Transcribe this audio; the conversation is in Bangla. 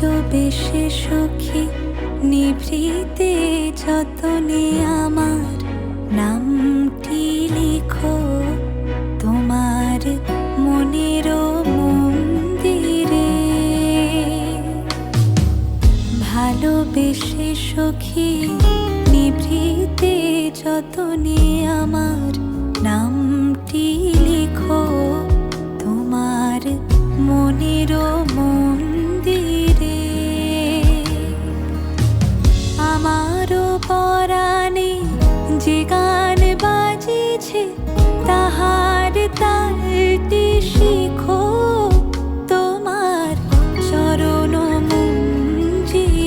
ভালোবেসে সখী নিভৃতে যতনে আমার নামটি লিখো তোমার মনের মন্দিরে। ভালোবেসে সখী নিভৃতে যতনে আমার নামটি লিখো তোমার মনের মন্দিরে।